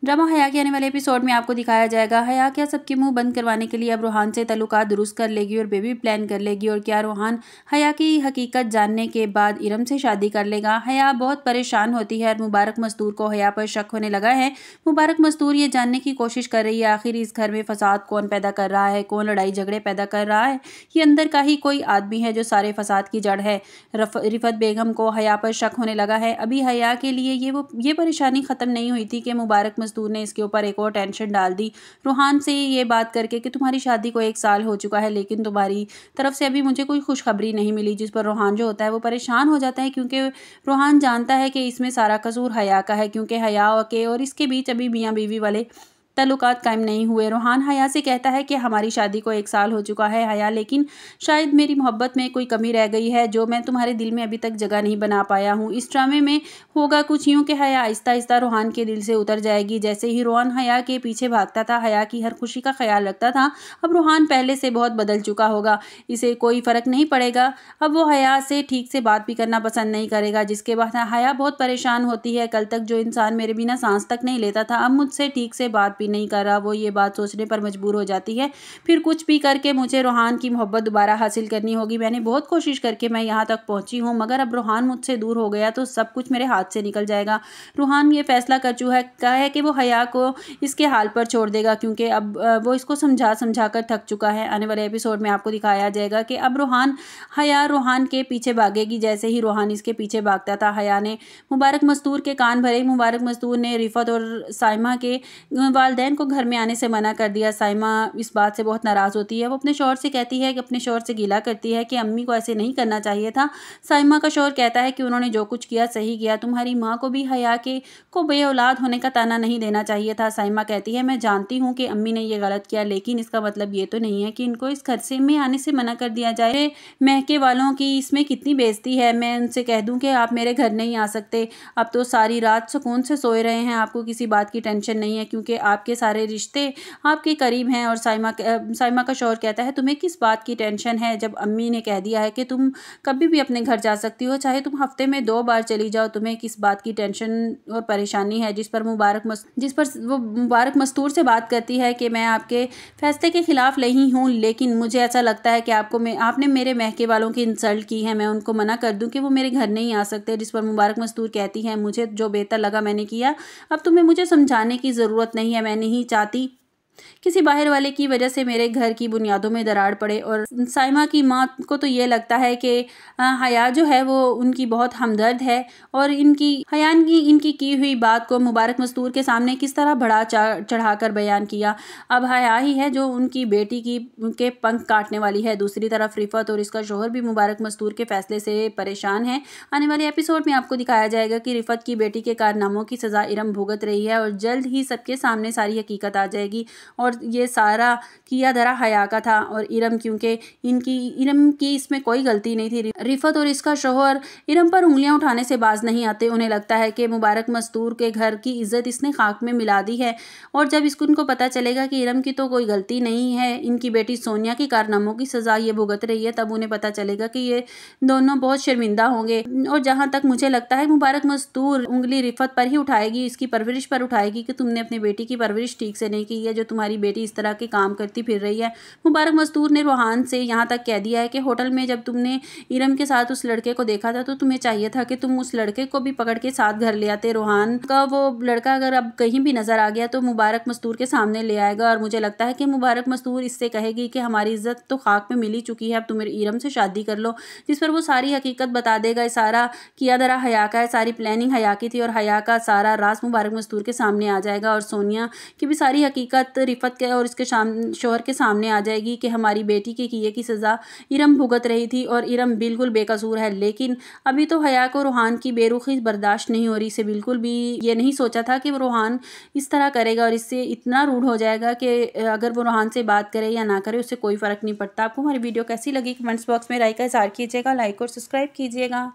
Drama हया के आने वाले एपिसोड में आपको दिखाया जाएगा हया क्या सबके मुंह बंद करवाने के लिए अब रूहान से तल्लुकात दुरुस्त कर लेगी और बेबी प्लान कर लेगी, और क्या रूहान हया की हकीकत जानने के बाद इरम से शादी कर लेगा। हया बहुत परेशान होती है और मुबारक मस्तूर को हया पर शक होने लगा है। मुबारक मस्तूर ये जानने की कोशिश कर रही है आखिर इस घर में फसाद कौन पैदा कर रहा है, कौन लड़ाई झगड़े पैदा कर रहा है। ये अंदर का ही कोई आदमी है जो सारे फसाद की जड़ है। रिफत बेगम को हया पर शक होने लगा है। अभी हया के लिए ये परेशानी खत्म नहीं हुई थी कि मुबारक मस्तूर ने इसके ऊपर एक और टेंशन डाल दी रूहान से ये बात करके कि तुम्हारी शादी को 1 साल हो चुका है लेकिन तुम्हारी तरफ से अभी मुझे कोई खुशखबरी नहीं मिली, जिस पर रूहान जो होता है वो परेशान हो जाता है क्योंकि रूहान जानता है कि इसमें सारा कसूर हया का है, क्योंकि हया के और इसके बीच अभी मियाँ बीवी वाले तल्लुकात कायम नहीं हुए। रूहान हया से कहता है कि हमारी शादी को 1 साल हो चुका है हया, लेकिन शायद मेरी मोहब्बत में कोई कमी रह गई है जो मैं तुम्हारे दिल में अभी तक जगह नहीं बना पाया हूँ। इस ड्रामे में होगा कुछ यूँ कि हया आहिस्ता आहिस्ता रूहान के दिल से उतर जाएगी। जैसे ही रूहान हया के पीछे भागता था, हया की हर खुशी का ख्याल रखता था, अब रूहान पहले से बहुत बदल चुका होगा। इसे कोई फ़र्क नहीं पड़ेगा, अब वो हया से ठीक से बात भी करना पसंद नहीं करेगा। जिसके बाद हया बहुत परेशान होती है, कल तक जो इंसान मेरे बिना सांस तक नहीं लेता था अब मुझसे ठीक से बात भी नहीं कर रहा। वो ये बात सोचने पर मजबूर हो जाती है, फिर कुछ भी करके मुझे रूहान की मोहब्बत दोबारा हासिल करनी होगी। मैंने बहुत कोशिश करके मैं यहाँ तक पहुंची हूँ, मगर अब रूहान मुझसे दूर हो गया तो सब कुछ मेरे हाथ से निकल जाएगा। रूहान ये फैसला कर चुका है कि वो हया को इसके हाल पर छोड़ देगा, क्योंकि अब वो इसको समझा समझा कर थक चुका है। आने वाले एपिसोड में आपको दिखाया जाएगा कि अब हया रूहान के पीछे भागेगी जैसे ही रूहान इसके पीछे भागता था। हया ने मुबारक मस्तूर के कान भरे। मुबारक मस्तूर ने रिफत और साइमा के वालिदैन को घर में आने से मना कर दिया। साइमा इस बात से बहुत नाराज़ होती है। वो अपने शौहर से कहती है कि अपने शौहर से गिला करती है कि अम्मी को ऐसे नहीं करना चाहिए था। साइमा का शौहर कहता है कि उन्होंने जो कुछ किया सही किया, तुम्हारी माँ को भी हया को बे औलाद होने का ताना नहीं देना चाहिए था। साइमा कहती है मैं जानती हूँ कि अम्मी ने ये गलत किया, लेकिन इसका मतलब ये तो नहीं है कि इनको इस घर से में आने से मना कर दिया जाए। महके वालों की इसमें कितनी बेइज्जती है, मैं उनसे कह दूँ कि आप मेरे घर नहीं आ सकते। अब तो सारी रात सुकून से सोए रहे हैं, आपको किसी बात की टेंशन नहीं है क्योंकि आपके सारे रिश्ते आपके करीब हैं। और साइमा का शौहर कहता है तुम्हें किस बात की टेंशन है, जब अम्मी ने कह दिया है कि तुम कभी भी अपने घर जा सकती हो, चाहे तुम हफ्ते में 2 बार चली जाओ, तुम्हें किस बात की टेंशन और परेशानी है। जिस पर वो मुबारक मस्तूर से बात करती है कि मैं आपके फैसले के खिलाफ नहीं हूँ, लेकिन मुझे ऐसा लगता है कि आपने मेरे महके वालों की इंसल्ट की है, मैं उनको मना कर दूँ कि वो मेरे घर नहीं आ सकते। जिस पर मुबारक मस्तूर कहती है मुझे जो बेहतर लगा मैंने किया, अब तुम्हें मुझे समझाने की ज़रूरत नहीं है। मैं नहीं चाहती किसी बाहर वाले की वजह से मेरे घर की बुनियादों में दरार पड़े। और साइमा की माँ को तो ये लगता है कि हया जो है वो उनकी बहुत हमदर्द है और इनकी की हुई बात को मुबारक मस्तूर के सामने किस तरह बढ़ा चढ़ाकर बयान किया। अब हया ही है जो उनकी बेटी के पंख काटने वाली है। दूसरी तरफ रिफत और इसका शोहर भी मुबारक मस्तूर के फैसले से परेशान है। आने वाले एपिसोड में आपको दिखाया जाएगा कि रिफत की बेटी के कारनामों की सज़ा इरम भुगत रही है और जल्द ही सबके सामने सारी हकीकत आ जाएगी। और ये सारा किया धरा हया का था और इरम, क्योंकि इरम की इसमें कोई गलती नहीं थी। रिफत और इसका शोहर इरम पर उंगलियां उठाने से बाज नहीं आते। उन्हें लगता है कि मुबारक मस्तूर के घर की इज्जत इसने खाक में मिला दी है। और जब इनको पता चलेगा कि इरम की तो कोई गलती नहीं है, इनकी बेटी सोनिया की कारनामों की सज़ा ये भुगत रही है, तब उन्हें पता चलेगा कि ये दोनों बहुत शर्मिंदा होंगे। और जहाँ तक मुझे लगता है मुबारक मस्तूर उंगली रिफत पर ही उठाएगी, इसकी परवरिश पर उठाएगी कि तुमने अपनी बेटी की परवरिश ठीक से नहीं की है, जो तुम्हारी बेटी इस तरह के काम करती फिर रही है। मुबारक मस्तूर ने रूहान से यहाँ तक कह दिया है कि होटल में जब तुमने इरम के साथ उस लड़के को देखा था तो तुम्हें चाहिए था कि तुम उस लड़के को भी पकड़ के साथ घर ले आते। रूहान का वो लड़का अगर अब कहीं भी नजर आ गया तो मुबारक मस्तूर के सामने ले आएगा और मुझे लगता है कि मुबारक मस्तूर इससे कहेगी कि हमारी इज्जत तो खाक में मिली चुकी है, अब तुम इरम से शादी कर लो। जिस पर वो सारी हकीकत बता देगा। सारा किया धरा हया का है, सारी प्लानिंग हया की थी और हया का सारा राज मुबारक मस्तूर के सामने आ जाएगा और सोनिया की भी सारी हकीकत रिफत के और इसके शोहर के सामने आ जाएगी कि हमारी बेटी के किए की सज़ा इरम भुगत रही थी और इरम बिल्कुल बेकसूर है। लेकिन अभी तो हया को रूहान की बेरुखी बर्दाश्त नहीं हो रही। इसे बिल्कुल भी ये नहीं सोचा था कि वो रूहान इस तरह करेगा और इससे इतना रूड हो जाएगा कि अगर वो रूहान से बात करे या ना करे उससे कोई फ़र्क नहीं पड़ता। आपको हमारी वीडियो कैसी लगी कमेंट्स बॉक्स में राय का इज़हार कीजिएगा, लाइक और सब्सक्राइब कीजिएगा।